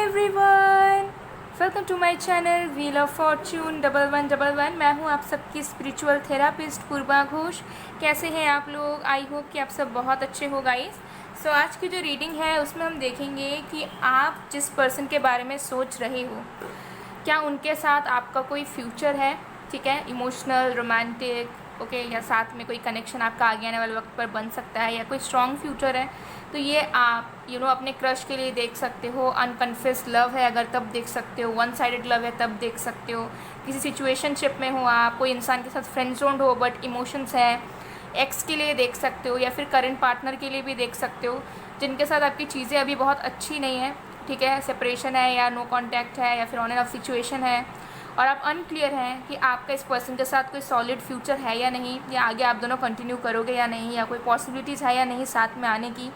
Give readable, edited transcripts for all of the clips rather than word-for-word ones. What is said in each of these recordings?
Everyone, welcome to my channel wheel of fortune 1111। मैं हूं आप सबकी स्पिरिचुअल थेरापिस्ट पूर्वा घोष। कैसे हैं आप लोग? आई होप कि आप सब बहुत अच्छे हो गाइस। सो आज की जो रीडिंग है उसमें हम देखेंगे कि आप जिस पर्सन के बारे में सोच रहे हो, क्या उनके साथ आपका कोई फ्यूचर है, ठीक है, इमोशनल, रोमांटिक, ओके, या साथ में कोई कनेक्शन आपका आगे आने वाले वक्त पर बन सकता है, या कोई स्ट्रॉन्ग फ्यूचर है। तो ये आप अपने क्रश के लिए देख सकते हो। अनकन्फेस्ड लव है अगर तब देख सकते हो, वन साइडेड लव है तब देख सकते हो, किसी सिचुएशनशिप में हो आप, कोई इंसान के साथ फ्रेंड जोन्ड हो बट इमोशंस है, एक्स के लिए देख सकते हो, या फिर करंट पार्टनर के लिए भी देख सकते हो जिनके साथ आपकी चीज़ें अभी बहुत अच्छी नहीं है, ठीक है, सेपरेशन है या नो कॉन्टैक्ट है या फिर ऑन एंड ऑफ सिचुएशन है, और आप अनक्लियर हैं कि आपका इस पर्सन के साथ कोई सॉलिड फ्यूचर है या नहीं, या आगे आप दोनों कंटिन्यू करोगे या नहीं, या कोई पॉसिबिलिटीज़ है या नहीं साथ में आने की।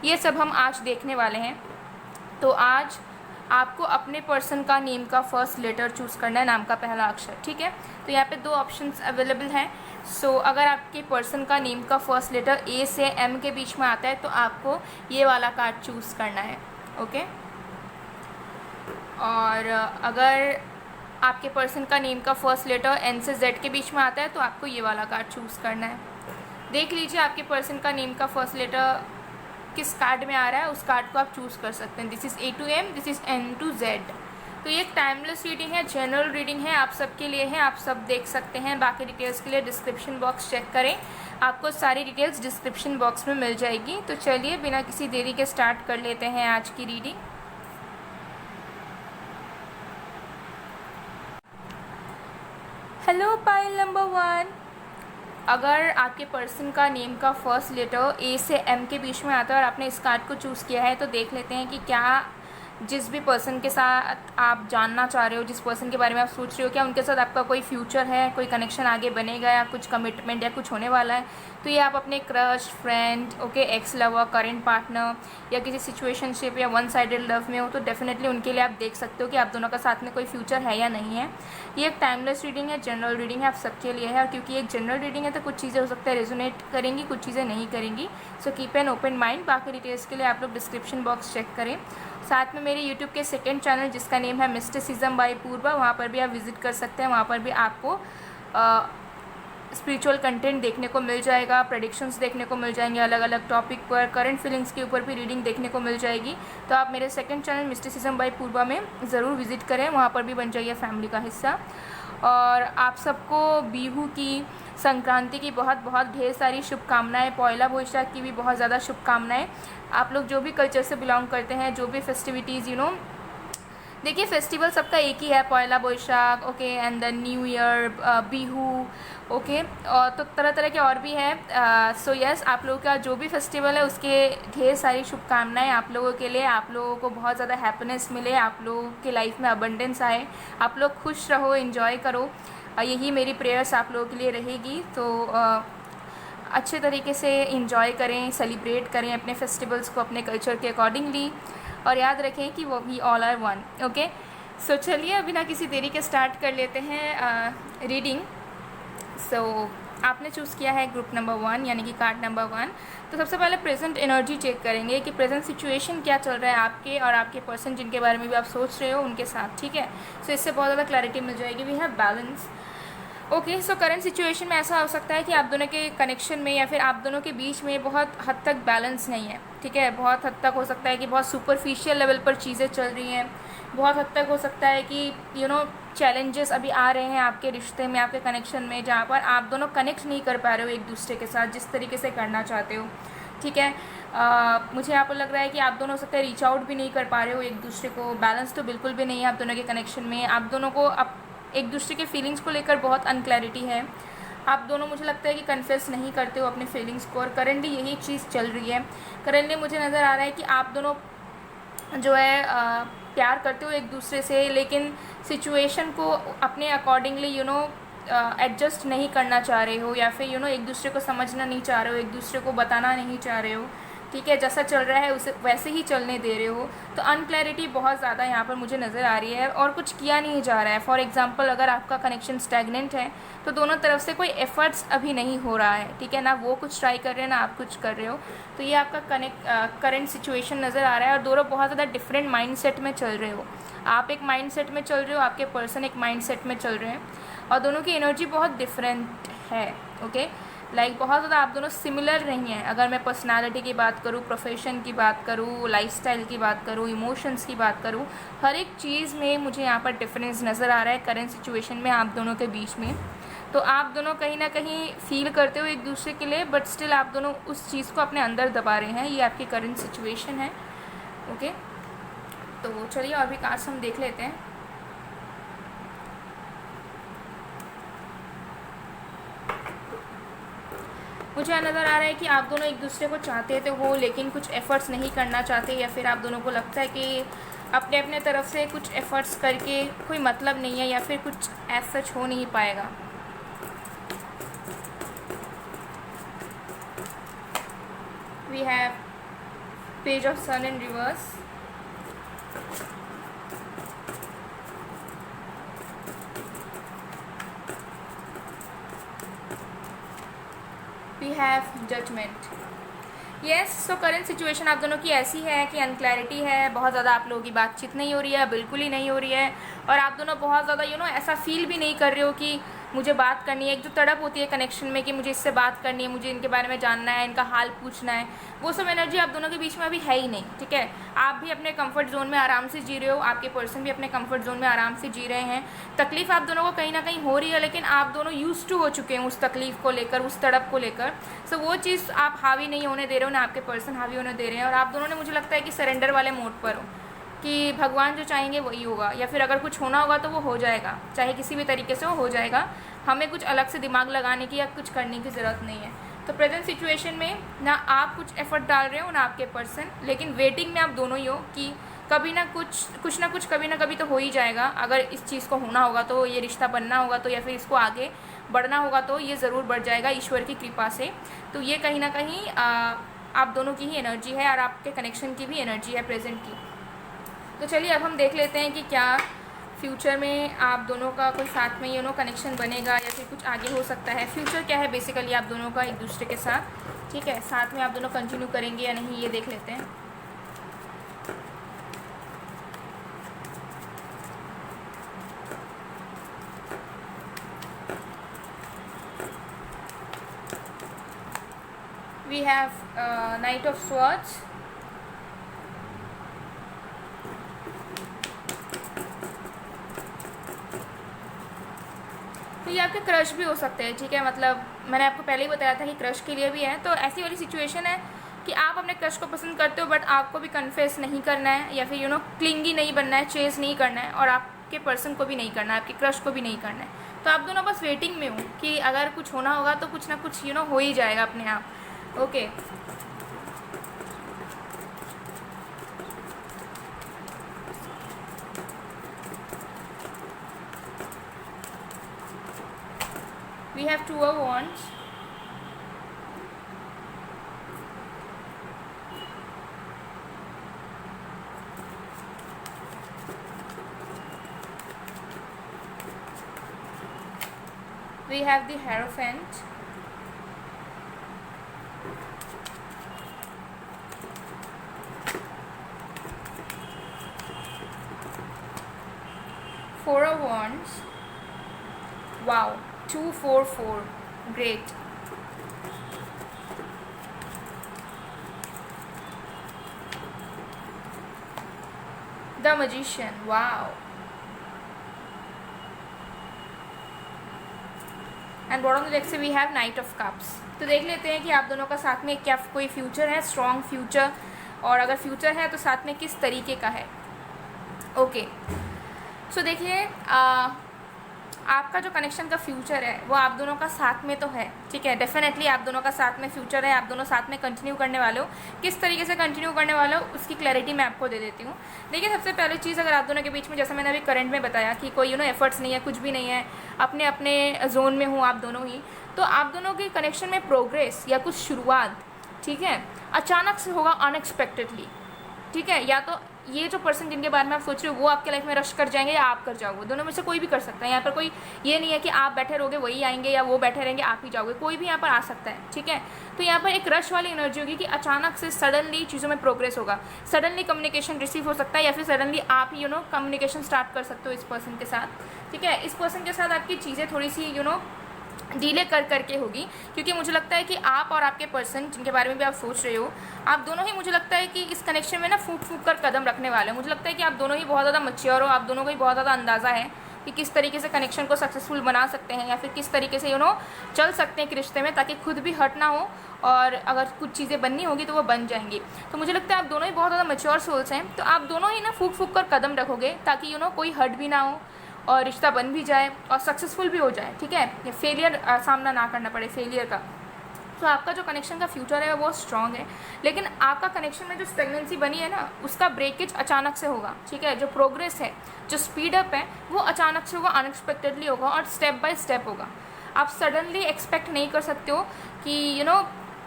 ये सब हम आज देखने वाले हैं। तो आज आपको अपने पर्सन का नेम का फर्स्ट लेटर चूज़ करना है, नाम का पहला अक्षर, ठीक है। तो यहाँ पे दो ऑप्शंस अवेलेबल हैं। सो अगर आपके पर्सन का नेम का फर्स्ट लेटर ए से एम के बीच में आता है तो आपको ये वाला कार्ड चूज़ करना है, ओके। और अगर आपके पर्सन का नेम का फर्स्ट लेटर एन से जेड के बीच में आता है तो आपको ये वाला कार्ड चूज़ करना है। देख लीजिए आपके पर्सन का नेम का फर्स्ट लेटर किस कार्ड में आ रहा है, उस कार्ड को आप चूज़ कर सकते हैं। This is A to M, this is N to Z. तो ये एक टाइमलेस रीडिंग है, जनरल रीडिंग है, आप सबके लिए है, आप सब देख सकते हैं। बाकी डिटेल्स के लिए डिस्क्रिप्शन बॉक्स चेक करें, आपको सारी डिटेल्स डिस्क्रिप्शन बॉक्स में मिल जाएगी। तो चलिए बिना किसी देरी के स्टार्ट कर लेते हैं आज की रीडिंग। Hello pile number 1। अगर आपके पर्सन का नेम का फर्स्ट लेटर ए से एम के बीच में आता है और आपने इस कार्ड को चूज़ किया है तो देख लेते हैं कि क्या जिस भी पर्सन के साथ आप जानना चाह रहे हो, जिस पर्सन के बारे में आप सोच रहे हो, क्या उनके साथ आपका कोई फ्यूचर है, कोई कनेक्शन आगे बनेगा या कुछ कमिटमेंट या कुछ होने वाला है। तो ये आप अपने crush, friend, okay, x lover, current partner या किसी सिचुएशनशिप या वन साइडेड लव में हो तो डेफिनेटली उनके लिए आप देख सकते हो कि आप दोनों का साथ में कोई फ्यूचर है या नहीं है। ये एक टाइमलेस रीडिंग है, जनरल रीडिंग है, आप सबके लिए है। और क्योंकि एक जनरल रीडिंग है तो कुछ चीज़ें हो सकता है रेजोनेट करेंगी, कुछ चीज़ें नहीं करेंगी। So keep an open mind. बाकी डिटेल्स के लिए आप लोग डिस्क्रिप्शन बॉक्स चेक करें। साथ में मेरे यूट्यूब के सेकंड चैनल जिसका नेम है मिस्टिसिज्म बाय पूर्वा, वहाँ पर भी आप विजिट कर सकते हैं। वहाँ पर भी आपको स्पिरिचुअल कंटेंट देखने को मिल जाएगा, प्रेडिक्शंस देखने को मिल जाएंगे अलग अलग टॉपिक पर, करंट फीलिंग्स के ऊपर भी रीडिंग देखने को मिल जाएगी। तो आप मेरे सेकंड चैनल मिस्टिसिज्म बाय पूर्वा में ज़रूर विजिट करें, वहाँ पर भी बन जाइए फैमिली का हिस्सा। और आप सबको बिहू की, संक्रांति की बहुत बहुत ढेर सारी शुभकामनाएं, पॉयला बोईशाख की भी बहुत ज़्यादा शुभकामनाएं। आप लोग जो भी कल्चर से बिलोंग करते हैं, जो भी फेस्टिविटीज़ देखिए फेस्टिवल सबका एक ही है, Poila Boishakh, okay, and then new year, Bihu, okay, और तो तरह तरह के और भी हैं। सो यस, आप लोगों का जो भी फेस्टिवल है उसके ढेर सारी शुभकामनाएं आप लोगों के लिए। आप लोगों को बहुत ज़्यादा हैप्पीनेस मिले, आप लोगों के लाइफ में अबंडेंस आए, आप लोग खुश रहो, एंजॉय करो, यही मेरी प्रेयर्स आप लोगों के लिए रहेगी। तो अच्छे तरीके से एंजॉय करें, सेलिब्रेट करें अपने फेस्टिवल्स को अपने कल्चर के अकॉर्डिंगली, और याद रखें कि वो we all are one, okay. So चलिए बिना किसी देरी के स्टार्ट कर लेते हैं रीडिंग। सो आपने चूज़ किया है ग्रुप नंबर 1 यानी कि कार्ड नंबर 1। तो सबसे पहले प्रेजेंट एनर्जी चेक करेंगे कि प्रेजेंट सिचुएशन क्या चल रहा है आपके और आपके पर्सन जिनके बारे में भी आप सोच रहे हो उनके साथ, ठीक है। सो इससे बहुत ज़्यादा क्लैरिटी मिल जाएगी। We have balance, okay. So current situation में ऐसा हो सकता है कि आप दोनों के कनेक्शन में या फिर आप दोनों के बीच में बहुत हद तक बैलेंस नहीं है, ठीक है। बहुत हद तक हो सकता है कि बहुत सुपरफिशियल लेवल पर चीज़ें चल रही हैं। बहुत हद तक हो सकता है कि चैलेंजेस अभी आ रहे हैं आपके रिश्ते में, आपके कनेक्शन में, जहाँ पर आप दोनों कनेक्ट नहीं कर पा रहे हो एक दूसरे के साथ जिस तरीके से करना चाहते हो, ठीक है। मुझे यहाँ पर लग रहा है कि आप दोनों हो सकता है रीच आउट भी नहीं कर पा रहे हो एक दूसरे को। बैलेंस तो बिल्कुल भी नहीं है आप दोनों के कनेक्शन में। आप दोनों को एक दूसरे के फीलिंग्स को लेकर बहुत अनक्लैरिटी है। आप दोनों मुझे लगता है कि कन्फेस नहीं करते हो अपने फीलिंग्स को, और करंटली यही चीज़ चल रही है। करंटली मुझे नज़र आ रहा है कि आप दोनों जो है प्यार करते हो एक दूसरे से, लेकिन सिचुएशन को अपने अकॉर्डिंगली एडजस्ट नहीं करना चाह रहे हो, या फिर एक दूसरे को समझना नहीं चाह रहे हो, एक दूसरे को बताना नहीं चाह रहे हो। ठीक है, जैसा चल रहा है उसे वैसे ही चलने दे रहे हो। तो अनक्लैरिटी बहुत ज़्यादा यहाँ पर मुझे नज़र आ रही है और कुछ किया नहीं जा रहा है। फॉर एग्जांपल अगर आपका कनेक्शन स्टैग्नेंट है तो दोनों तरफ से कोई एफर्ट्स अभी नहीं हो रहा है, ठीक है ना, वो कुछ ट्राई कर रहे हैं ना आप कुछ कर रहे हो। तो ये आपका करंट सिचुएशन नज़र आ रहा है और दोनों बहुत ज़्यादा डिफरेंट माइंडसेट में चल रहे हो। आप एक माइंडसेट में चल रहे हो, आपके पर्सन एक माइंडसेट में चल रहे हैं और दोनों की एनर्जी बहुत डिफरेंट है। ओके, बहुत ज़्यादा आप दोनों सिमिलर नहीं हैं। अगर मैं पर्सनालिटी की बात करूँ, प्रोफेशन की बात करूँ, लाइफस्टाइल की बात करूँ, इमोशंस की बात करूँ, हर एक चीज़ में मुझे यहाँ पर डिफरेंस नज़र आ रहा है करंट सिचुएशन में आप दोनों के बीच में। तो आप दोनों कहीं ना कहीं फील करते हो एक दूसरे के लिए, बट स्टिल आप दोनों उस चीज़ को अपने अंदर दबा रहे हैं। ये आपकी करंट सिचुएशन है। ओके, तो चलिए और भी कार्ड्स हम देख लेते हैं। मुझे नज़र आ रहा है कि आप दोनों एक दूसरे को चाहते तो हो, लेकिन कुछ एफ़र्ट्स नहीं करना चाहते, या फिर आप दोनों को लगता है कि अपने अपने तरफ से कुछ एफ़र्ट्स करके कोई मतलब नहीं है, या फिर कुछ एज सच हो नहीं पाएगा। We have page of sun in reverse, we have judgement. Yes, so current situation आप दोनों की ऐसी है कि अनक्लैरिटी है, बहुत ज़्यादा आप लोगों की बातचीत नहीं हो रही है, बिल्कुल ही नहीं हो रही है, और आप दोनों बहुत ज़्यादा ऐसा फील भी नहीं कर रहे हो कि मुझे बात करनी है। एक जो तड़प होती है कनेक्शन में कि मुझे इससे बात करनी है, मुझे इनके बारे में जानना है, इनका हाल पूछना है, वो सब एनर्जी आप दोनों के बीच में अभी है ही नहीं। ठीक है, आप भी अपने कंफर्ट जोन में आराम से जी रहे हो, आपके पर्सन भी अपने कंफर्ट जोन में आराम से जी रहे हैं। तकलीफ़ आप दोनों को कहीं ना कहीं हो रही है, लेकिन आप दोनों यूज्ड टू हो चुके हैं उस तकलीफ़ को लेकर, उस तड़प को लेकर। सो वो चीज़ आप हावी नहीं होने दे रहे हो, ना आपके पर्सन हावी होने दे रहे हैं, और आप दोनों ने मुझे लगता है कि सरेंडर वाले मोड पर हो कि भगवान जो चाहेंगे वही होगा, या फिर अगर कुछ होना होगा तो वो हो जाएगा, चाहे किसी भी तरीके से वो हो जाएगा। हमें कुछ अलग से दिमाग लगाने की या कुछ करने की ज़रूरत नहीं है। तो प्रेजेंट सिचुएशन में ना आप कुछ एफर्ट डाल रहे हो ना आपके पर्सन, लेकिन वेटिंग में आप दोनों ही हो कि कभी ना कुछ कभी ना कभी तो हो ही जाएगा। अगर इस चीज़ को होना होगा तो, ये रिश्ता बनना होगा तो, या फिर इसको आगे बढ़ना होगा तो ये ज़रूर बढ़ जाएगा ईश्वर की कृपा से। तो ये कहीं ना कहीं आप दोनों की ही एनर्जी है और आपके कनेक्शन की भी एनर्जी है प्रेजेंट की। तो चलिए अब हम देख लेते हैं कि क्या फ्यूचर में आप दोनों का कोई साथ में कनेक्शन बनेगा, या फिर कुछ आगे हो सकता है। फ्यूचर क्या है बेसिकली आप दोनों का एक दूसरे के साथ, ठीक है, साथ में आप दोनों कंटिन्यू करेंगे या नहीं, ये देख लेते हैं। We have knight of swords, तो ये आपके क्रश भी हो सकते हैं। ठीक है, मतलब मैंने आपको पहले ही बताया था कि क्रश के लिए भी है। तो ऐसी वाली सिचुएशन है कि आप अपने क्रश को पसंद करते हो, बट आपको भी कन्फेस नहीं करना है, या फिर क्लिंगी नहीं बनना है, चेज नहीं करना है, और आपके पर्सन को भी नहीं करना है, आपके क्रश को भी नहीं करना है। तो आप दोनों बस वेटिंग में हो कि अगर कुछ होना होगा तो कुछ ना कुछ हो ही जाएगा अपने आप। Okay, we have two of wands, we have the Hierophant, Four of Wands. Wow, 2-4-4, great. The Magician, wow. And bottom of the deck से we have knight of cups. तो देख लेते हैं कि आप दोनों का साथ में क्या कोई फ्यूचर है, स्ट्रॉन्ग फ्यूचर, और अगर फ्यूचर है तो साथ में किस तरीके का है। ओके, सो देखिए आपका जो कनेक्शन का फ्यूचर है वो आप दोनों का साथ में तो है, ठीक है, डेफिनेटली आप दोनों का साथ में फ्यूचर है, आप दोनों साथ में कंटिन्यू करने वाले हो। किस तरीके से कंटिन्यू करने वाले हो उसकी क्लैरिटी मैं आपको दे देती हूँ। देखिए, सबसे पहली चीज़, अगर आप दोनों के बीच में, जैसा मैंने अभी करंट में बताया कि कोई एफर्ट्स नहीं है, कुछ भी नहीं है, अपने अपने जोन में हूँ आप दोनों ही, तो आप दोनों के कनेक्शन में प्रोग्रेस या कुछ शुरुआत ठीक है, अचानक से होगा, अनएक्सपेक्टेडली, ठीक है। या तो ये जो पर्सन जिनके बारे में आप सोच रहे हो वो आपके लाइफ में रश कर जाएंगे या आप कर जाओगे, दोनों में से कोई भी कर सकता है। यहाँ पर कोई ये नहीं है कि आप बैठे रहोगे वही आएंगे या वो बैठे रहेंगे आप ही जाओगे, कोई भी यहाँ पर आ सकता है, ठीक है। तो यहाँ पर एक रश वाली एनर्जी होगी कि अचानक से सडनली चीज़ों में प्रोग्रेस होगा, सडनली कम्युनिकेशन रिसीव हो सकता है या फिर सडनली आप ही कम्युनिकेशन स्टार्ट कर सकते हो इस पर्सन के साथ, ठीक है। इस पर्सन के साथ आपकी चीज़ें थोड़ी सी डीले कर करके होगी, क्योंकि मुझे लगता है कि आप और आपके पर्सन जिनके बारे में भी आप सोच रहे हो, आप दोनों ही मुझे लगता है कि इस कनेक्शन में ना फूक फूक कर कदम रखने वाले हो। मुझे लगता है कि आप दोनों ही बहुत ज़्यादा मैच्योर हो, आप दोनों को ही बहुत ज़्यादा अंदाज़ा है कि किस तरीके से कनेक्शन को सक्सेसफुल बना सकते हैं या फिर किस तरीके से चल सकते हैं एक रिश्ते में, ताकि खुद भी हर्ट ना हो और अगर कुछ चीज़ें बननी होगी तो वो बन जाएंगी। तो मुझे लगता है आप दोनों ही बहुत ज़्यादा मैच्योर सोल्स हैं, तो आप दोनों ही ना फूक फूक कर कदम रखोगे ताकि कोई हर्ट भी ना हो और रिश्ता बन भी जाए और सक्सेसफुल भी हो जाए, ठीक है। फेलियर सामना ना करना पड़े फेलियर का। तो आपका जो कनेक्शन का फ्यूचर है वो स्ट्रॉन्ग है, लेकिन आपका कनेक्शन में जो स्टेगनेंसी बनी है ना उसका ब्रेकेज अचानक से होगा, ठीक है। जो प्रोग्रेस है, जो स्पीड अप है वो अचानक से होगा, अनएक्सपेक्टेडली होगा और स्टेप बाय स्टेप होगा। आप सडनली एक्सपेक्ट नहीं कर सकते हो कि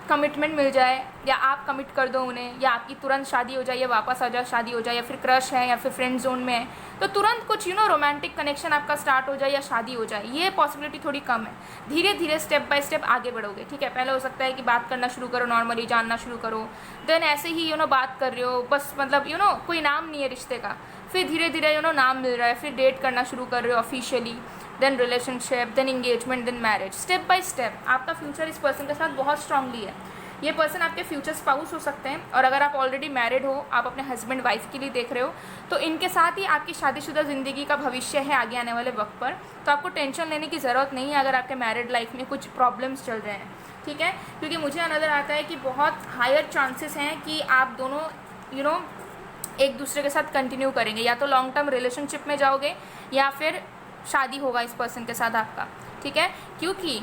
कमिटमेंट मिल जाए या आप कमिट कर दो उन्हें, या आपकी तुरंत शादी हो जाए या वापस आ जाए शादी हो जाए, या फिर क्रश है या फिर फ्रेंड जोन में है तो तुरंत कुछ रोमांटिक कनेक्शन आपका स्टार्ट हो जाए या शादी हो जाए, ये पॉसिबिलिटी थोड़ी कम है। धीरे धीरे स्टेप बाय स्टेप आगे बढ़ोगे, ठीक है। पहले हो सकता है कि बात करना शुरू करो, नॉर्मली जानना शुरू करो, देन ऐसे ही बात कर रहे हो बस, मतलब कोई नाम नहीं है रिश्ते का, फिर धीरे धीरे नाम मिल रहा है, फिर डेट करना शुरू कर रहे हो officially, then relationship, then engagement, then marriage. Step by step आपका फ्यूचर इस पर्सन के साथ बहुत स्ट्रांगली है। ये पर्सन आपके फ्यूचर स्पाउस हो सकते हैं, और अगर आप ऑलरेडी मैरिड हो, आप अपने हस्बैंड वाइफ के लिए देख रहे हो, तो इनके साथ ही आपकी शादीशुदा ज़िंदगी का भविष्य है आगे आने वाले वक्त पर। तो आपको टेंशन लेने की ज़रूरत नहीं है अगर आपके मैरिड लाइफ में कुछ प्रॉब्लम्स चल रहे हैं, ठीक है। क्योंकि मुझे नज़र आता है कि बहुत हायर चांसेस हैं कि आप दोनों एक दूसरे के साथ कंटिन्यू करेंगे, या तो लॉन्ग टर्म रिलेशनशिप में जाओगे या फिर शादी होगा इस पर्सन के साथ आपका, ठीक है। क्योंकि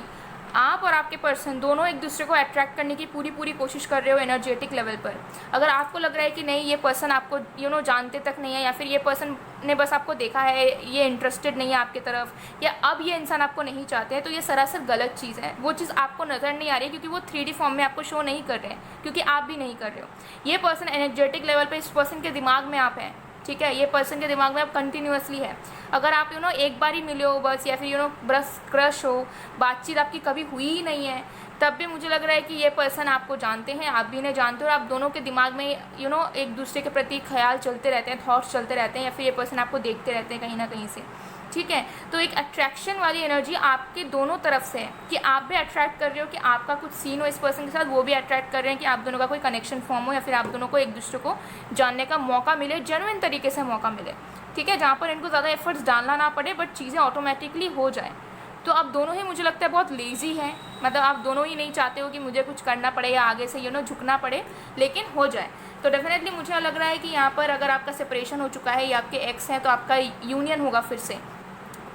आप और आपके पर्सन दोनों एक दूसरे को अट्रैक्ट करने की पूरी कोशिश कर रहे हो एनर्जेटिक लेवल पर। अगर आपको लग रहा है कि नहीं ये पर्सन आपको जानते तक नहीं है, या फिर ये पर्सन ने बस आपको देखा है, ये इंटरेस्टेड नहीं है आपकी तरफ, या अब ये इंसान आपको नहीं चाहते हैं, तो ये सरासर गलत चीज़ है। वो चीज़ आपको नज़र नहीं आ रही है क्योंकि वो 3D फॉर्म में आपको शो नहीं कर रहे हैं, क्योंकि आप भी नहीं कर रहे हो। ये पर्सन एनर्जेटिक लेवल पर इस पर्सन के दिमाग में आप हैं, ठीक है। ये पर्सन के दिमाग में आप कंटिन्यूअसली है। अगर आप एक बार ही मिले हो बस, या फिर बस क्रश हो, बातचीत आपकी कभी हुई ही नहीं है, तब भी मुझे लग रहा है कि ये पर्सन आपको जानते हैं, आप भी इन्हें जानते हो, और आप दोनों के दिमाग में एक दूसरे के प्रति ख्याल चलते रहते हैं, थॉट्स चलते रहते हैं, या फिर ये पर्सन आपको देखते रहते हैं कहीं ना कहीं से, ठीक है। तो एक अट्रैक्शन वाली एनर्जी आपके दोनों तरफ से है कि आप भी अट्रैक्ट कर रहे हो कि आपका कुछ सीन हो इस पर्सन के साथ, वो भी अट्रैक्ट कर रहे हैं कि आप दोनों का कोई कनेक्शन फॉर्म हो, या फिर आप दोनों को एक दूसरे को जानने का मौका मिले, जेन्युइन तरीके से मौका मिले, ठीक है। जहाँ पर इनको ज़्यादा एफर्ट्स डालना ना पड़े, बट चीज़ें ऑटोमेटिकली हो जाए। तो आप दोनों ही मुझे लगता है बहुत लेज़ी हैं, मतलब आप दोनों ही नहीं चाहते हो कि मुझे कुछ करना पड़े या आगे से झुकना पड़े, लेकिन हो जाए। तो डेफिनेटली मुझे लग रहा है कि यहाँ पर अगर आपका सेपरेशन हो चुका है या आपके एक्स हैं तो आपका यूनियन होगा फिर से,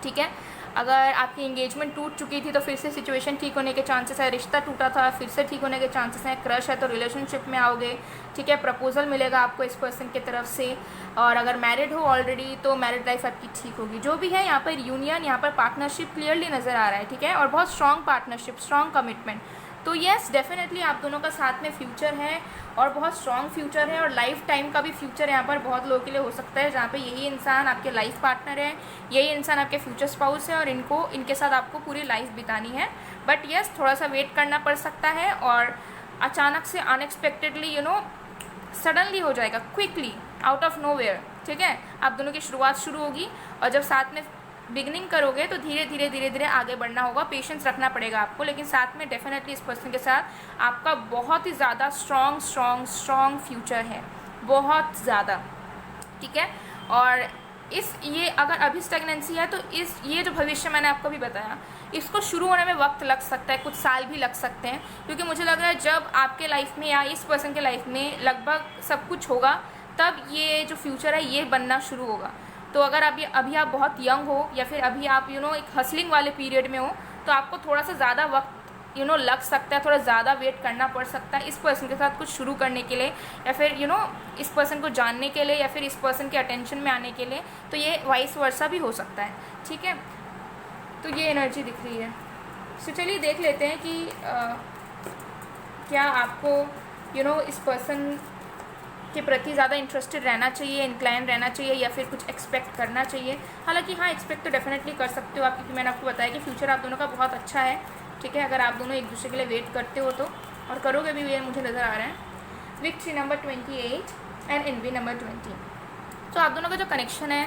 ठीक है। अगर आपकी एंगेजमेंट टूट चुकी थी तो फिर से सिचुएशन ठीक होने के चांसेस है, रिश्ता टूटा था फिर से ठीक होने के चांसेस हैं, क्रश है तो रिलेशनशिप में आओगे, ठीक है। प्रपोजल मिलेगा आपको इस पर्सन की तरफ से, और अगर मैरिड हो ऑलरेडी तो मैरिड लाइफ आपकी ठीक होगी। जो भी है यहाँ पर यूनियन, यहाँ पर पार्टनरशिप क्लियरली नज़र आ रहा है, ठीक है। और बहुत स्ट्रॉन्ग पार्टनरशिप, स्ट्रॉन्ग कमिटमेंट। तो येस डेफिनेटली आप दोनों का साथ में फ्यूचर है, और बहुत स्ट्रॉन्ग फ्यूचर है, और लाइफ टाइम का भी फ्यूचर यहाँ पर बहुत लोगों के लिए हो सकता है, जहाँ पे यही इंसान आपके लाइफ पार्टनर है, यही इंसान आपके फ्यूचर स्पाउस है, और इनके साथ आपको पूरी लाइफ बितानी है। बट येस थोड़ा सा वेट करना पड़ सकता है, और अचानक से अनएक्सपेक्टेडली सडनली हो जाएगा, क्विकली आउट ऑफ नोवेयर, ठीक है। आप दोनों की शुरुआत शुरू होगी, और जब साथ में बिगनिंग करोगे तो धीरे धीरे आगे बढ़ना होगा, पेशेंस रखना पड़ेगा आपको, लेकिन साथ में डेफिनेटली इस पर्सन के साथ आपका बहुत ही ज़्यादा स्ट्रॉन्ग फ्यूचर है, बहुत ज़्यादा, ठीक है। और ये अगर अभी स्टेगनेंसी है तो ये जो भविष्य मैंने आपको भी बताया, इसको शुरू होने में वक्त लग सकता है, कुछ साल भी लग सकते हैं, क्योंकि मुझे लग रहा है जब आपके लाइफ में या इस पर्सन के लाइफ में लगभग सब कुछ होगा तब ये जो फ्यूचर है ये बनना शुरू होगा। तो अगर अभी आप बहुत यंग हो, या फिर अभी आप एक हसलिंग वाले पीरियड में हो, तो आपको थोड़ा सा ज़्यादा वक्त लग सकता है, थोड़ा ज़्यादा वेट करना पड़ सकता है इस पर्सन के साथ कुछ शुरू करने के लिए, या फिर इस पर्सन को जानने के लिए, या फिर इस पर्सन के अटेंशन में आने के लिए। तो ये वाइस वर्सा भी हो सकता है, ठीक है। तो ये एनर्जी दिख रही है। तो चलिए देख लेते हैं कि क्या आपको इस पर्सन के प्रति ज़्यादा इंटरेस्टेड रहना चाहिए, इंक्लाइन रहना चाहिए, या फिर कुछ एक्सपेक्ट करना चाहिए। हालांकि हाँ, एक्सपेक्ट तो डेफिनेटली कर सकते हो आप, क्योंकि मैंने आपको बताया कि फ्यूचर आप दोनों का बहुत अच्छा है, ठीक है, अगर आप दोनों एक दूसरे के लिए वेट करते हो तो, और करोगे भी, ये मुझे नज़र आ रहा है। Victory number 28 and envy number 20। तो आप दोनों का जो कनेक्शन है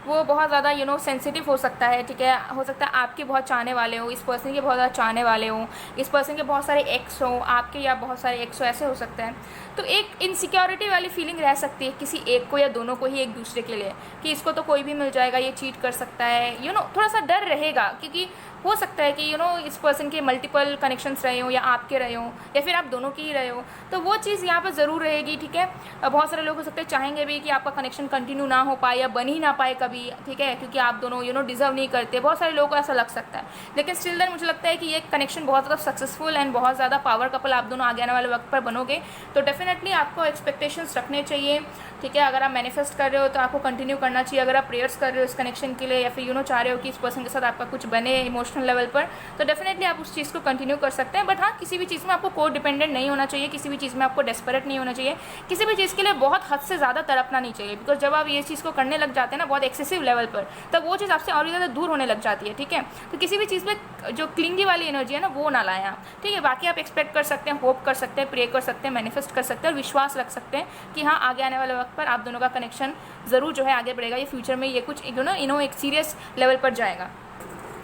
वो बहुत ज़्यादा सेंसिटिव हो सकता है, ठीक है। हो सकता है आपके बहुत चाहने वाले हो, इस पर्सन के बहुत ज़्यादा चाहने वाले हो, इस पर्सन के बहुत सारे एक्स हो, आपके या बहुत सारे एक्स हो, ऐसे हो सकता है। तो एक इनसिक्योरिटी वाली फीलिंग रह सकती है किसी एक को या दोनों को ही एक दूसरे के लिए, कि इसको तो कोई भी मिल जाएगा, ये चीट कर सकता है, थोड़ा सा डर रहेगा, क्योंकि हो सकता है कि इस पर्सन के मल्टीपल कनेक्शंस रहे हो, या आपके रहे हो, या फिर आप दोनों के ही रहे हो, तो वो चीज़ यहाँ पर ज़रूर रहेगी, ठीक है। बहुत सारे लोग हो सकते हैं चाहेंगे भी कि आपका कनेक्शन कंटिन्यू ना हो पाए या बन ही ना पाए कभी, ठीक है, क्योंकि आप दोनों डिज़र्व नहीं करते। बहुत सारे लोगों को ऐसा लग सकता है, लेकिन स्टिल देन मुझे लगता है कि ये कनेक्शन बहुत ज़्यादा सक्सेसफुल एंड बहुत ज़्यादा पावर कपल आप दोनों आगे आने वाले वक्त पर बनोगे। तो डेफिनेटली आपको एक्सपेक्टेशंस रखने चाहिए, ठीक है। अगर आप मैनिफेस्ट कर रहे हो तो आपको कंटिन्यू करना चाहिए। अगर आप प्रेयर्स कर रहे हो इस कनेक्शन के लिए, या फिर चाह रहे हो कि इस पर्सन के साथ आपका कुछ बने इमोशनल लेवल पर, तो डेफिनेटली आप उस चीज़ को कंटिन्यू कर सकते हैं। बट हाँ, किसी भी चीज़ में आपको को डिपेंडेंट नहीं होना चाहिए, किसी भी चीज़ में आपको डेस्परेट नहीं होना चाहिए, किसी भी चीज़ के लिए बहुत हद से ज़्यादा तड़पना नहीं चाहिए। बिकॉज जब आप ये चीज़ को करने लग जाते हैं ना बहुत एक्सेसिव लेवल पर, तब वो चीज़ आपसे और ज़्यादा दूर होने लग जाती है, ठीक है। तो किसी भी चीज़ में जो क्लिंगी वाली एनर्जी है ना, वो ना लाएं आप, ठीक है। बाकी आप एक्सपेक्ट कर सकते हैं, होप कर सकते हैं, प्रे कर सकते हैं, मैनिफेस्ट कर सकते हैं, और विश्वास रख सकते हैं कि हाँ, आगे आने वाले वक्त पर आप दोनों का कनेक्शन ज़रूर जो है आगे बढ़ेगा, ये फ्यूचर में ये कुछ एक सीरियस लेवल पर जाएगा।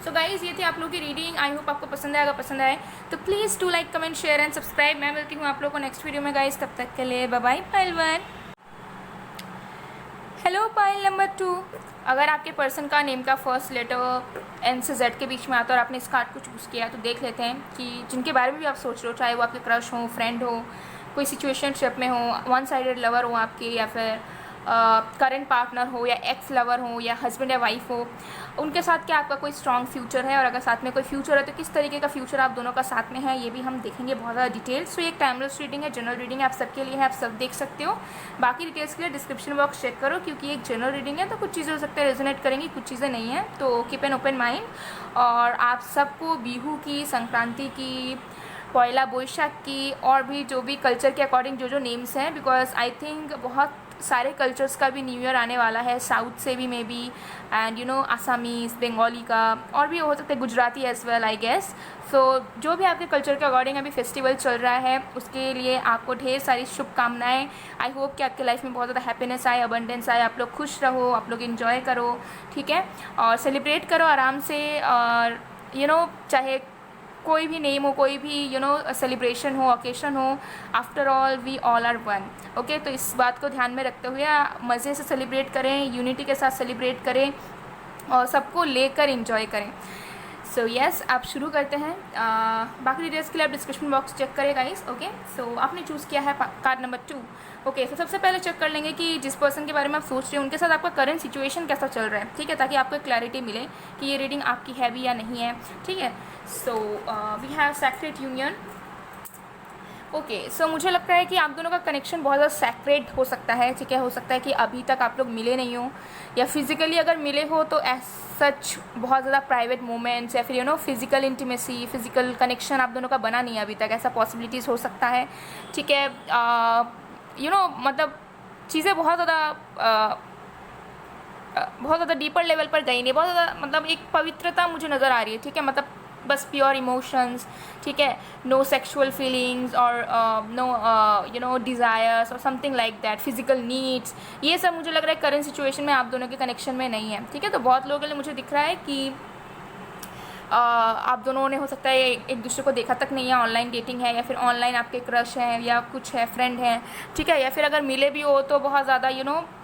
सो गाइज, ये थी आप लोगों की रीडिंग। आई होप आपको पसंद आएगा। पसंद आए तो please do like, comment, share and subscribe. मैं मिलती हूँ आप लोगों को नेक्स्ट वीडियो में गाइज, तब तक के लिए bye bye. Pile 1। Hello pile number 2। अगर आपके पर्सन का नेम का फर्स्ट लेटर एन से जेड के बीच में आता है और आपने इस कार्ड को चूज़ किया, तो देख लेते हैं कि जिनके बारे में भी आप सोच रहे हो, चाहे वो आपके क्रश हो, फ्रेंड हो, कोई सिचुएशनशिप में हो, वन साइडेड लवर हो आपके, या फिर करंट पार्टनर हो, या एक्स लवर हो, या हस्बैंड या वाइफ हो, उनके साथ क्या आपका कोई स्ट्रॉन्ग फ्यूचर है, और अगर साथ में कोई फ्यूचर है तो किस तरीके का फ्यूचर आप दोनों का साथ में है, ये भी हम देखेंगे बहुत ज़्यादा डिटेल्स। तो ये एक टाइमलेस रीडिंग है, जनरल रीडिंग है, आप सबके लिए है, आप सब देख सकते हो। बाकी डिटेल्स के लिए डिस्क्रिप्शन बॉक्स चेक करो, क्योंकि एक जनरल रीडिंग है तो कुछ चीज़ें हो सकता है रेजोनेट करेंगी, कुछ चीज़ें नहीं हैं। तो कीप एन ओपन माइंड। और आप सबको बिहू की, संक्रांति की, पॉयला बोईशाख की, और भी जो भी कल्चर के अकॉर्डिंग जो नेम्स हैं, बिकॉज आई थिंक बहुत सारे कल्चर्स का भी न्यू ईयर आने वाला है, साउथ से भी maybe, and Assamese, Bengali का, और भी हो सकता है Gujarati as well, I guess. So जो भी आपके कल्चर के अकॉर्डिंग अभी फेस्टिवल चल रहा है, उसके लिए आपको ढेर सारी शुभकामनाएं। आई होप कि आपके लाइफ में बहुत ज़्यादा हैप्पीनेस आए, अबंडेंस आए, आप लोग खुश रहो, आप लोग इन्जॉय करो, ठीक है, और सेलिब्रेट करो आराम से। और चाहे कोई भी नेम हो, कोई भी सेलिब्रेशन हो, ओकेशन हो, after all we all are one. Okay, तो इस बात को ध्यान में रखते हुए मज़े से सेलिब्रेट करें, यूनिटी के साथ सेलिब्रेट करें, और सबको लेकर एंजॉय करें। सो यस, आप शुरू करते हैं। बाकी डिटेल्स के लिए आप डिस्क्रिप्शन बॉक्स चेक करें गाइस। ओके, सो आपने चूज़ किया है कार्ड नंबर 2। ओके, तो सबसे पहले चेक कर लेंगे कि जिस पर्सन के बारे में आप सोच रहे हो उनके साथ आपका करंट सिचुएशन कैसा चल रहा है, ठीक है, ताकि आपको एक क्लैरिटी मिले कि ये रीडिंग आपकी है भी या नहीं है, ठीक है। So we have sacred union. Okay, so मुझे लगता है कि आप दोनों का कनेक्शन बहुत ज़्यादा सैक्रेड हो सकता है, ठीक है। हो सकता है कि अभी तक आप लोग मिले नहीं हो, या फिज़िकली अगर मिले हो तो सच बहुत ज़्यादा प्राइवेट मोमेंट्स, या फिर फिज़िकल इंटीमेसी, फिज़िकल कनेक्शन आप दोनों का बना नहीं है अभी तक, ऐसा पॉसिबिलिटीज़ हो सकता है, ठीक है। मतलब चीज़ें बहुत ज़्यादा डीपर लेवल पर गई नहीं, बहुत ज़्यादा मतलब एक पवित्रता मुझे नज़र आ रही है, ठीक है। मतलब बस प्योर इमोशंस, ठीक है, नो सेक्सुअल फीलिंग्स, और नो डिज़ायर्स और something like that, physical needs, ये सब मुझे लग रहा है करंट सिचुएशन में आप दोनों के कनेक्शन में नहीं है, ठीक है। तो बहुत लोगों के लिए मुझे दिख रहा है कि आप दोनों ने हो सकता है एक दूसरे को देखा तक नहीं है, ऑनलाइन डेटिंग है, या फिर ऑनलाइन आपके क्रश हैं, या कुछ है, फ्रेंड हैं, ठीक है, या फिर अगर मिले भी हो तो बहुत ज़्यादा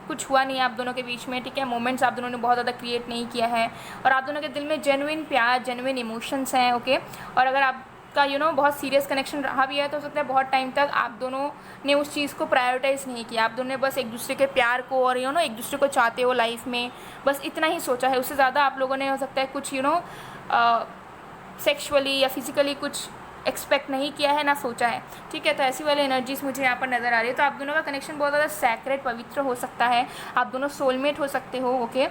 कुछ हुआ नहीं है आप दोनों के बीच में, ठीक है। मोमेंट्स आप दोनों ने बहुत ज़्यादा क्रिएट नहीं किया है, और आप दोनों के दिल में जेन्युइन प्यार, जेन्युइन इमोशंस हैं, ओके। और अगर आपका बहुत सीरियस कनेक्शन रहा भी है तो हो सकता है बहुत टाइम तक आप दोनों ने उस चीज़ को प्रायोरिटाइज़ नहीं किया, आप दोनों ने बस एक दूसरे के प्यार को और एक दूसरे को चाहते हो लाइफ में, बस इतना ही सोचा है। उससे ज़्यादा आप लोगों ने हो सकता है कुछ सेक्सुअली या फिज़िकली कुछ एक्सपेक्ट नहीं किया है ना सोचा है, ठीक है। तो ऐसी वाली एनर्जीज मुझे यहाँ पर नज़र आ रही है। तो आप दोनों का कनेक्शन बहुत ज़्यादा सैक्रेड पवित्र हो सकता है, आप दोनों सोलमेट हो सकते हो, ओके।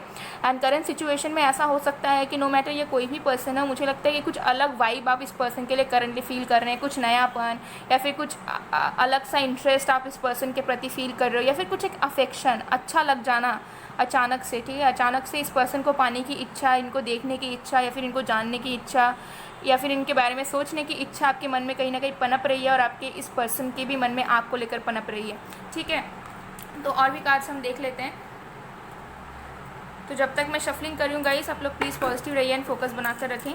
एंड करेंट सिचुएशन में ऐसा हो सकता है कि नो मैटर ये कोई भी पर्सन है, मुझे लगता है कि कुछ अलग वाइब आप इस पर्सन के लिए करंटली फील कर रहे हैं, कुछ नयापन या फिर कुछ अलग सा इंटरेस्ट आप इस पर्सन के प्रति फील कर रहे हो, या फिर कुछ एक अफेक्शन, अच्छा लग जाना अचानक से, ठीक है। अचानक से इस पर्सन को पाने की इच्छा, इनको देखने की इच्छा, या फिर इनको जानने की इच्छा, या फिर इनके बारे में सोचने की इच्छा आपके मन में कहीं ना कहीं पनप रही है, और आपके इस पर्सन के भी मन में आपको लेकर पनप रही है, ठीक है। तो और भी कार्ड्स हम देख लेते हैं। तो जब तक मैं शफलिंग कर रही हूँ गाइस, आप लोग प्लीज़ पॉजिटिव रहिए एंड फोकस बनाकर रखें।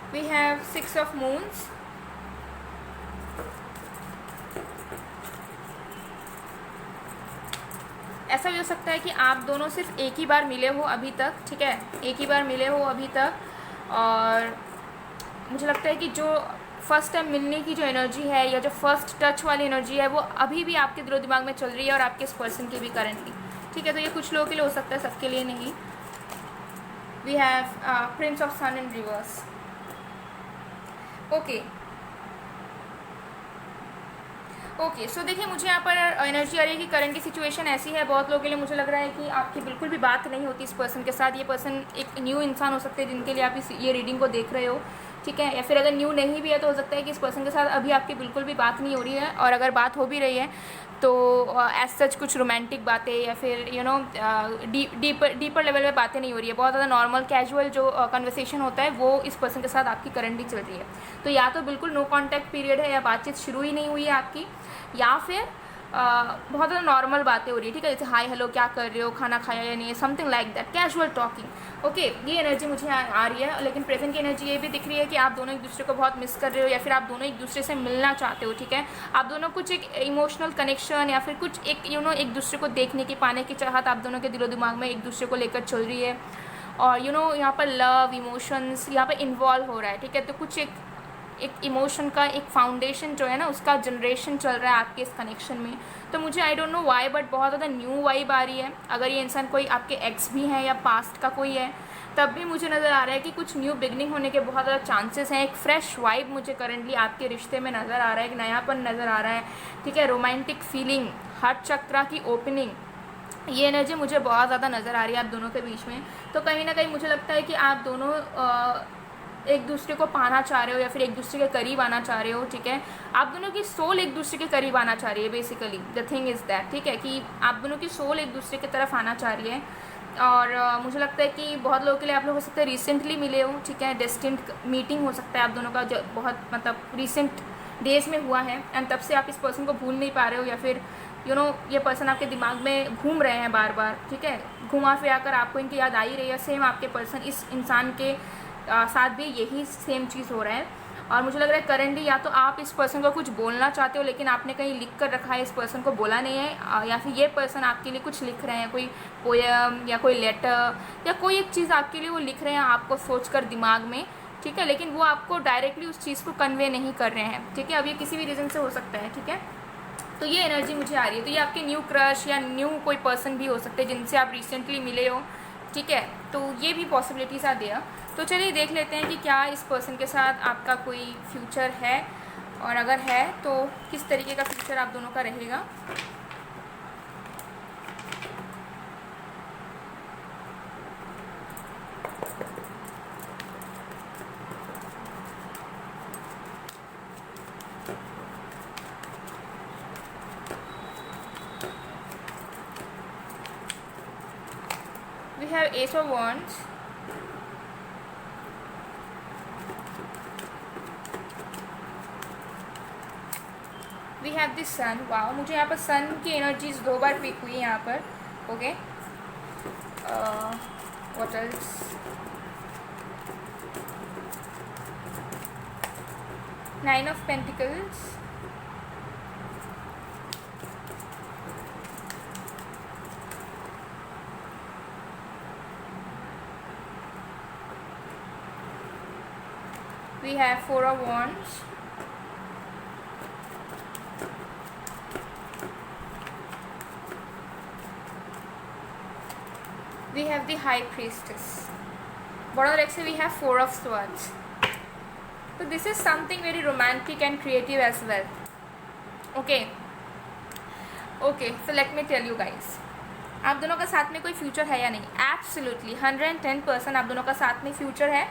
We have 6 of moons, ऐसा भी हो सकता है कि आप दोनों सिर्फ एक ही बार मिले हो अभी तक, ठीक है, एक ही बार मिले हो अभी तक, और मुझे लगता है कि जो फर्स्ट टाइम मिलने की जो एनर्जी है या जो फर्स्ट टच वाली एनर्जी है वो अभी भी आपके दिलो दिमाग में चल रही है, और आपके इस पर्सन की भी करेंटली, ठीक है। तो ये कुछ लोगों के लिए हो सकता है, सबके लिए नहीं। We have prince of sun in reverse, okay. So देखिए, मुझे यहाँ पर एनर्जी आ रही है कि करंट की सिचुएशन ऐसी है, बहुत लोगों के लिए मुझे लग रहा है कि आपकी बिल्कुल भी बात नहीं होती इस पर्सन के साथ। ये पर्सन एक न्यू इंसान हो सकते हैं जिनके लिए आप ये रीडिंग को देख रहे हो, ठीक है। या फिर अगर न्यू नहीं भी है तो हो सकता है कि इस पर्सन के साथ अभी आपकी बिल्कुल भी बात नहीं हो रही है, और अगर बात हो भी रही है तो एज सच कुछ रोमांटिक बातें या फिर डीपर लेवल में बातें नहीं हो रही है, बहुत ज़्यादा नॉर्मल कैजुअल जो कन्वर्सेशन होता है वो इस पर्सन के साथ आपकी करंटली चल रही है। तो या तो बिल्कुल नो कॉन्टैक्ट पीरियड है, या बातचीत शुरू ही नहीं हुई है आपकी, या फिर बहुत ज़्यादा नॉर्मल बातें हो रही है, ठीक है, जैसे हाय हेलो क्या कर रहे हो, खाना खाया या नहीं, something like that, casual talking, okay. ये एनर्जी मुझे आ रही है। लेकिन प्रेजेंट की एनर्जी ये भी दिख रही है कि आप दोनों एक दूसरे को बहुत मिस कर रहे हो, या फिर आप दोनों एक दूसरे से मिलना चाहते हो, ठीक है। आप दोनों कुछ एक इमोशनल कनेक्शन या फिर कुछ एक एक दूसरे को देखने की, पाने की चाहत आप दोनों के दिलो दिमाग में एक दूसरे को लेकर चल रही है, और यहाँ पर लव इमोशंस यहाँ पर इन्वॉल्व हो रहा है, ठीक है। तो कुछ एक इमोशन का एक फाउंडेशन जो है ना उसका जनरेशन चल रहा है आपके इस कनेक्शन में। तो मुझे I don't know why but बहुत ज़्यादा न्यू वाइब आ रही है। अगर ये इंसान कोई आपके एक्स भी हैं या पास्ट का कोई है, तब भी मुझे नज़र आ रहा है कि कुछ न्यू बिगनिंग होने के बहुत ज़्यादा चांसेस हैं। एक फ्रेश वाइब मुझे करंटली आपके रिश्ते में नज़र आ रहा है, एक नयापन नज़र आ रहा है, ठीक है। रोमांटिक फीलिंग, हार्ट चक्रा की ओपनिंग, ये एनर्जी मुझे बहुत ज़्यादा नज़र आ रही है आप दोनों के बीच में। तो कहीं ना कहीं मुझे लगता है कि आप दोनों एक दूसरे को पाना चाह रहे हो या फिर एक दूसरे के करीब आना चाह रहे हो, ठीक है। आप दोनों की सोल एक दूसरे के करीब आना चाह रही है, basically the thing is that, ठीक है, कि आप दोनों की सोल एक दूसरे की तरफ आना चाह रही है। और मुझे लगता है कि बहुत लोगों के लिए आप लोग हो सकते हैं रिसेंटली मिले हो, ठीक है, डेस्टिन्ड मीटिंग हो सकता है आप दोनों का, जो बहुत मतलब रिसेंट डेज में हुआ है, एंड तब से आप इस पर्सन को भूल नहीं पा रहे हो, या फिर ये पर्सन आपके दिमाग में घूम रहे हैं बार बार, ठीक है, घुमा फिरा कर आपको इनकी याद आ ही रही है। सेम आपके पर्सन इस इंसान के साथ भी यही सेम चीज़ हो रहा है। और मुझे लग रहा है करंटली या तो आप इस पर्सन को कुछ बोलना चाहते हो लेकिन आपने कहीं लिख कर रखा है, इस पर्सन को बोला नहीं है, या फिर ये पर्सन आपके लिए कुछ लिख रहे हैं, कोई पोयम या कोई लेटर या कोई एक चीज़ आपके लिए वो लिख रहे हैं आपको सोच कर दिमाग में, ठीक है, लेकिन वो आपको डायरेक्टली उस चीज़ को कन्वे नहीं कर रहे हैं, ठीक है। अब ये किसी भी रीज़न से हो सकता है, ठीक है। तो ये एनर्जी मुझे आ रही है। तो ये आपके न्यू क्रश या न्यू कोई पर्सन भी हो सकते हैं जिनसे आप रिसेंटली मिले हो, ठीक है। तो ये भी पॉसिबिलिटीज़ आ दिया। तो चलिए देख लेते हैं कि क्या इस पर्सन के साथ आपका कोई फ्यूचर है, और अगर है तो किस तरीके का फ्यूचर आप दोनों का रहेगा। We have Ace of Wands, we have the Sun। Wow, मुझे यहाँ पर सन की एनर्जीज 2 बार पिक हुई यहाँ पर, okay. What else, nine of pentacles, we have Four of Wands, we have the High Priestess. Bottom right से we have Four of Swords. So this is something very romantic and creative as well. Okay, so let me tell you guys, आप दोनों का साथ में कोई future है या नहीं? एब्सोल्युटली 110% आप दोनों का साथ में फ्यूचर है.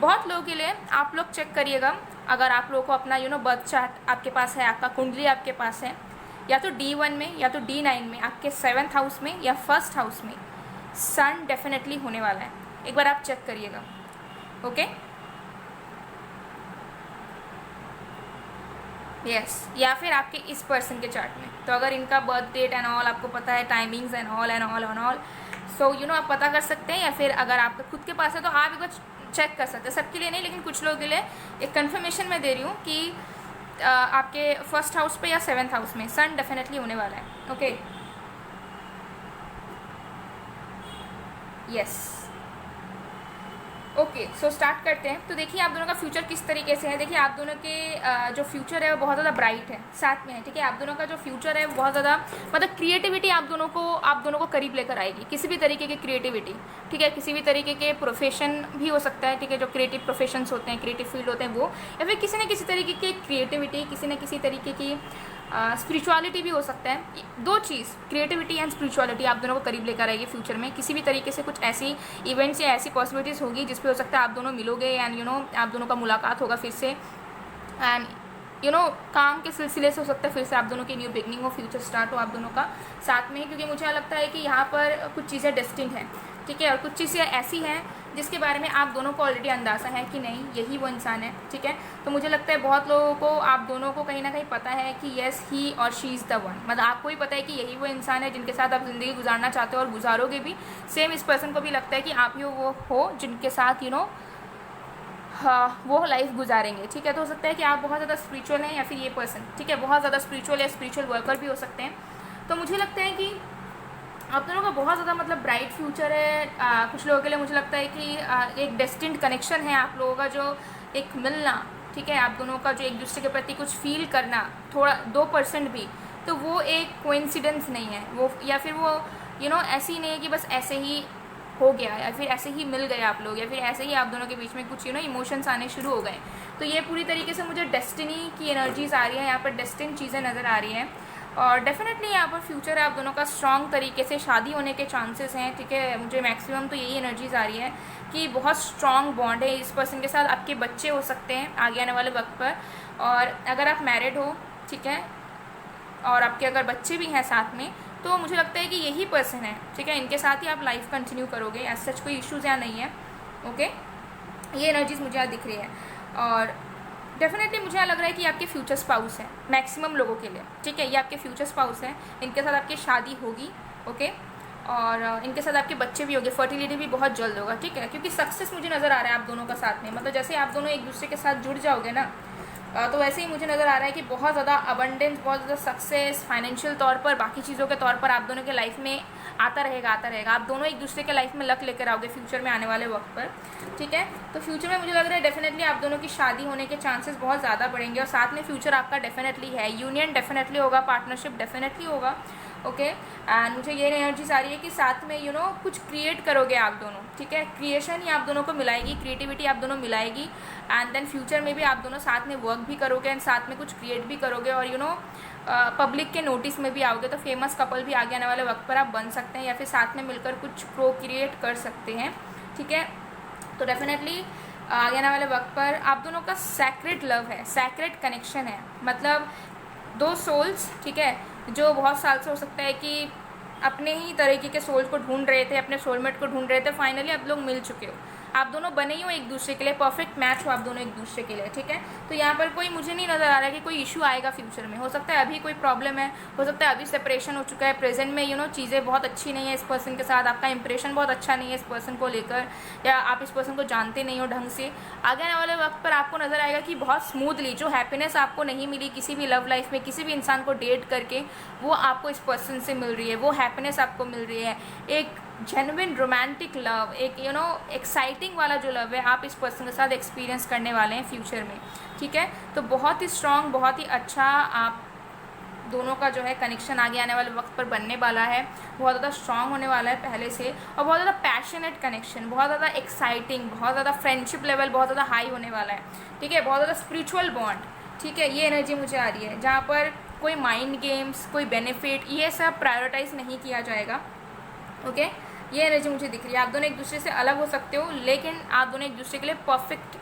बहुत लोगों के लिए आप लोग चेक करिएगा, अगर आप लोगों को अपना बर्थ चार्ट आपके पास है, आपका कुंडली आपके पास है, या तो D1 में या तो D9 में, आपके 7th हाउस में या 1st हाउस में सन डेफिनेटली होने वाला है. एक बार आप चेक करिएगा. ओके, यस, या फिर आपके इस पर्सन के चार्ट में. तो अगर इनका बर्थ डेट एंड ऑल आपको पता है, टाइमिंग्स एंड ऑल, सो आप पता कर सकते हैं. या फिर अगर आपके खुद के पास है तो आप एक बार चेक कर सकते हैं. सबके लिए नहीं, लेकिन कुछ लोगों के लिए एक कन्फर्मेशन मैं दे रही हूँ कि आपके 1st हाउस पे या 7th हाउस में सन डेफिनेटली होने वाला है. Okay, yes. Okay, so start करते हैं. तो देखिए आप दोनों का फ्यूचर किस तरीके से है. देखिए आप दोनों के जो फ्यूचर है वो बहुत ज़्यादा ब्राइट है, साथ में है. ठीक है, आप दोनों का जो फ्यूचर है वो बहुत ज़्यादा, मतलब क्रिएटिविटी आप दोनों को करीब लेकर आएगी. किसी भी तरीके की क्रिएटिविटी, ठीक है, किसी भी तरीके के प्रोफेशन भी हो सकता है. ठीक है, जो क्रिएटिव प्रोफेशंस होते हैं, क्रिएटिव फील्ड होते हैं वो, या फिर किसी न किसी तरीके की क्रिएटिविटी, किसी न किसी तरीके की स्पिरिचुअलिटी भी हो सकता है. दो चीज़, क्रिएटिविटी एंड स्पिरिचुअलिटी आप दोनों को करीब लेकर आएगी फ्यूचर में. किसी भी तरीके से कुछ ऐसी इवेंट्स या ऐसी पॉसिबिलिटीज़ होगी जिस पे हो सकता है आप दोनों मिलोगे एंड आप दोनों का मुलाकात होगा फिर से. एंड काम के सिलसिले से हो सकता है फिर से आप दोनों की न्यू बिगनिंग हो, फ्यूचर स्टार्ट हो आप दोनों का साथ में. क्योंकि मुझे लगता है कि यहाँ पर कुछ चीज़ें डेस्टिन्ड हैं. ठीक है, और कुछ चीज़ें ऐसी हैं जिसके बारे में आप दोनों को ऑलरेडी अंदाज़ा है कि नहीं यही वो इंसान है. ठीक है, तो मुझे लगता है बहुत लोगों को, आप दोनों को कहीं ना कहीं पता है कि येस ही और शी इज़ द वन. मतलब आपको भी पता है कि यही वो इंसान है जिनके साथ आप ज़िंदगी गुजारना चाहते हो और गुजारोगे भी. सेम इस पर्सन को भी लगता है कि आप ही वो हो जिनके साथ वो लाइफ गुजारेंगे. ठीक है, तो हो सकता है कि आप बहुत ज़्यादा स्पिरिचुअल हैं या फिर ये पर्सन, ठीक है, बहुत ज़्यादा स्पिरिचुअल या स्पिरिचुअल वर्कर भी हो सकते हैं. तो मुझे लगता है कि आप दोनों का बहुत ज़्यादा मतलब ब्राइट फ्यूचर है. कुछ लोगों के लिए मुझे लगता है कि एक डेस्टिन्ड कनेक्शन है आप लोगों का, जो एक मिलना. ठीक है, आप दोनों का जो एक दूसरे के प्रति कुछ फील करना थोड़ा 2% भी, तो वो एक कोइंसिडेंस नहीं है वो, या फिर वो ऐसी नहीं है कि बस ऐसे ही हो गया या फिर ऐसे ही मिल गए आप लोग, या फिर ऐसे ही आप दोनों के बीच में कुछ इमोशंस आने शुरू हो गए. तो ये पूरी तरीके से मुझे डेस्टिनी की एनर्जीज आ रही है, यहाँ पर डेस्टिन चीज़ें नज़र आ रही हैं. और डेफिनेटली यहाँ पर फ्यूचर है आप दोनों का स्ट्रॉन्ग तरीके से शादी होने के चांसेस हैं. ठीक है, मुझे मैक्सिमम तो यही एनर्जीज आ रही है कि बहुत स्ट्रॉन्ग बॉन्ड है इस पर्सन के साथ. आपके बच्चे हो सकते हैं आगे आने वाले वक्त पर, और अगर आप मैरिड हो, ठीक है, और आपके अगर बच्चे भी हैं साथ में, तो मुझे लगता है कि यही पर्सन है. ठीक है, इनके साथ ही आप लाइफ कंटिन्यू करोगे. एज सच कोई इश्यूज़ यहाँ नहीं है. ओके, ये एनर्जीज मुझे यहाँ दिख रही है. और डेफिनेटली मुझे यहाँ लग रहा है कि आपके फ्यूचर स्पाउस है मैक्सिमम लोगों के लिए. ठीक है, ये आपके फ्यूचर स्पाउस हैं, इनके साथ आपकी शादी होगी. ओके, और इनके साथ आपके बच्चे भी होंगे. फर्टिलिटी भी बहुत जल्द होगा. ठीक है, क्योंकि सक्सेस मुझे नज़र आ रहा है आप दोनों का साथ में. मतलब जैसे आप दोनों एक दूसरे के साथ जुड़ जाओगे ना, तो वैसे ही मुझे नज़र आ रहा है कि बहुत ज़्यादा अबंडेंस, बहुत ज़्यादा सक्सेस, फाइनेंशियल तौर पर, बाकी चीज़ों के तौर पर आप दोनों के लाइफ में आता रहेगा. आप दोनों एक दूसरे के लाइफ में लक लेकर आओगे फ्यूचर में आने वाले वक्त पर. ठीक है, तो फ्यूचर में मुझे लग रहा है डेफिनेटली आप दोनों की शादी होने के चांसेस बहुत ज़्यादा बढ़ेंगे. और साथ में फ्यूचर आपका डेफिनेटली है, यूनियन डेफिनेटली होगा, पार्टनरशिप डेफिनेटली होगा. ओके, एंड मुझे ये एनर्जीज आ रही है कि साथ में कुछ क्रिएट करोगे आप दोनों. ठीक है, क्रिएशन ही आप दोनों को मिलाएगी, क्रिएटिविटी आप दोनों मिलाएगी. एंड देन फ्यूचर में भी आप दोनों साथ में वर्क भी करोगे एंड साथ में कुछ क्रिएट भी करोगे. और पब्लिक के नोटिस में भी आओगे. तो फेमस कपल भी आगे आने वाले वक्त पर आप बन सकते हैं, या फिर साथ में मिलकर कुछ प्रोक्रिएट कर सकते हैं. ठीक है, तो डेफिनेटली आगे आने वाले वक्त पर आप दोनों का सैक्रेड लव है, सैक्रेड कनेक्शन है. मतलब दो सोल्स, ठीक है, जो बहुत साल से हो सकता है कि अपने ही तरीके के सोल्स को ढूंढ रहे थे, अपने सोलमेट को ढूंढ रहे थे. फाइनली आप लोग मिल चुके हो. आप दोनों बने ही हो एक दूसरे के लिए, परफेक्ट मैच हो आप दोनों एक दूसरे के लिए. ठीक है, तो यहाँ पर कोई मुझे नहीं नज़र आ रहा है कि कोई इशू आएगा फ्यूचर में. हो सकता है अभी कोई प्रॉब्लम है, हो सकता है अभी सेपरेशन हो चुका है, प्रेजेंट में चीज़ें बहुत अच्छी नहीं है इस पर्सन के साथ, आपका इंप्रेशन बहुत अच्छा नहीं है इस पर्सन को लेकर, या आप इस पर्सन को जानते नहीं हो ढंग से. आगे आने वाले वक्त पर आपको नज़र आएगा कि बहुत स्मूथली जो हैप्पीनेस आपको नहीं मिली किसी भी लव लाइफ में, किसी भी इंसान को डेट करके, वो आपको इस पर्सन से मिल रही है. वो हैप्पीनेस आपको मिल रही है. एक जेन्युइन रोमांटिक लव, एक एक्साइटिंग वाला जो लव है आप इस पर्सन के साथ एक्सपीरियंस करने वाले हैं फ्यूचर में, ठीक है। तो बहुत ही स्ट्रॉन्ग, बहुत ही अच्छा आप दोनों का जो है कनेक्शन आगे आने वाले वक्त पर बनने वाला है, बहुत ज़्यादा स्ट्रॉन्ग होने वाला है पहले से, और बहुत ज़्यादा पैशनेट कनेक्शन, बहुत ज़्यादा एक्साइटिंग, बहुत ज़्यादा फ्रेंडशिप लेवल बहुत ज़्यादा हाई होने वाला है, ठीक है। बहुत ज़्यादा स्पिरिचुअल बॉन्ड, ठीक है, ये एनर्जी मुझे आ रही है, जहाँ पर कोई माइंड गेम्स, कोई बेनिफिट, ये सब प्रायोरिटाइज नहीं किया जाएगा, ओके। ये एनर्जी मुझे दिख रही है। आप दोनों एक दूसरे से अलग हो सकते हो, लेकिन आप दोनों एक दूसरे के लिए परफेक्ट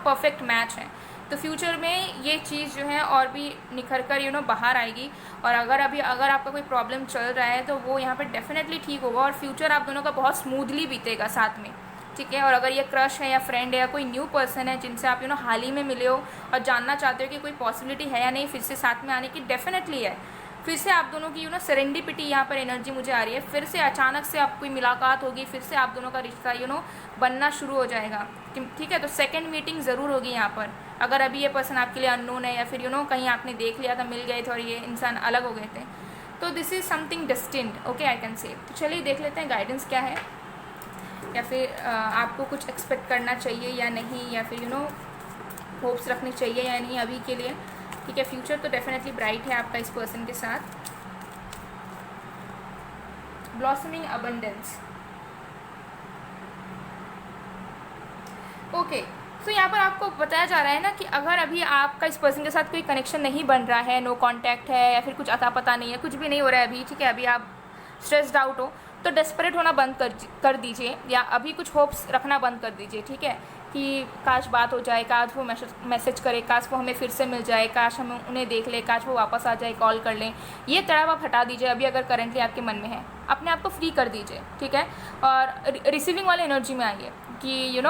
परफेक्ट मैच है। तो फ्यूचर में ये चीज़ जो है और भी निखर कर बाहर आएगी, और अगर आपका कोई प्रॉब्लम चल रहा है तो वो यहाँ पे डेफिनेटली ठीक होगा, और फ्यूचर आप दोनों का बहुत स्मूथली बीतेगा साथ में, ठीक है। और अगर ये क्रश है या फ्रेंड है या कोई न्यू पर्सन है जिनसे आप हाल ही में मिले हो और जानना चाहते हो कि कोई पॉसिबिलिटी है या नहीं फिर से साथ में आने की, डेफिनेटली है। फिर से आप दोनों की सेरेंडिपिटी यहाँ पर एनर्जी मुझे आ रही है, फिर से अचानक से आपकी मुलाकात होगी, फिर से आप दोनों का रिश्ता बनना शुरू हो जाएगा, ठीक है। तो सेकंड मीटिंग ज़रूर होगी यहाँ पर, अगर अभी ये पर्सन आपके लिए अननोन है या फिर कहीं आपने देख लिया था, मिल गए थे और ये इंसान अलग हो गए थे, तो this is something destined, okay, I can say. तो चलिए देख लेते हैं गाइडेंस क्या है, या फिर आपको कुछ एक्सपेक्ट करना चाहिए या नहीं, या फिर होप्स रखनी चाहिए या नहीं अभी के लिए, ठीक है। फ्यूचर तो डेफिनेटली ब्राइट है आपका इस पर्सन के साथ। Blossoming abundance, okay. तो यहाँ पर आपको बताया जा रहा है ना कि अगर अभी आपका इस पर्सन के साथ कोई कनेक्शन नहीं बन रहा है, नो कांटेक्ट है, या फिर कुछ अता पता नहीं है, कुछ भी नहीं हो रहा है अभी, ठीक है, अभी आप स्ट्रेस्ड आउट हो, तो डेस्परेट होना बंद कर दीजिए, या अभी कुछ होप्स रखना बंद कर दीजिए, ठीक है, कि काश बात हो जाए, काश वो मैसेज करे, काश वो हमें फिर से मिल जाए, काश हम उन्हें देख लें, काश वो वापस आ जाए, कॉल कर लें। ये तड़ाव आप हटा दीजिए अभी, अगर करेंटली आपके मन में है, अपने आप को फ्री कर दीजिए, ठीक है। और रिसीविंग वाले एनर्जी में आइए कि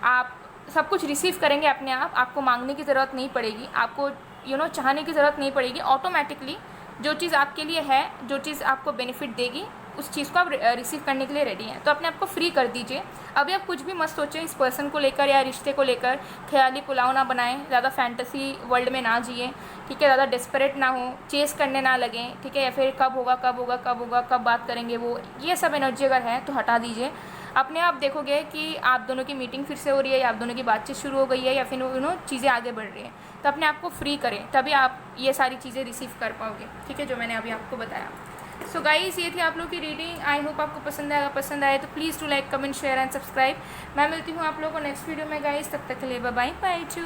आप सब कुछ रिसीव करेंगे अपने आप, आपको मांगने की ज़रूरत नहीं पड़ेगी, आपको चाहने की ज़रूरत नहीं पड़ेगी, ऑटोमेटिकली जो चीज़ आपके लिए है, जो चीज़ आपको बेनिफिट देगी, उस चीज़ को आप रिसीव करने के लिए रेडी हैं। तो अपने आप को फ्री कर दीजिए। अभी आप कुछ भी मत सोचें इस पर्सन को लेकर या रिश्ते को लेकर, ख्याली पुलाव ना बनाएं, ज़्यादा फैंटेसी वर्ल्ड में ना जिए, ठीक है, ज़्यादा डेस्परेट ना हो, चेस करने ना लगें, ठीक है, या फिर कब होगा कब होगा कब होगा, कब बात करेंगे वो, ये सब एनर्जी अगर है तो हटा दीजिए। अपने आप देखोगे कि आप दोनों की मीटिंग फिर से हो रही है, या आप दोनों की बातचीत शुरू हो गई है, या फिर चीज़ें आगे बढ़ रही हैं, तो अपने आप को फ्री करें, तभी आप ये सारी चीज़ें रिसीव कर पाओगे, ठीक है, जो मैंने अभी आपको बताया। सो गाइस, ये थी आप लोग की रीडिंग। आई होप आपको पसंद आए तो please to like, comment, share and subscribe. मैं मिलती हूँ आप लोगों को नेक्स्ट वीडियो में गाइस, तब तक के लिए बाय बाय टू।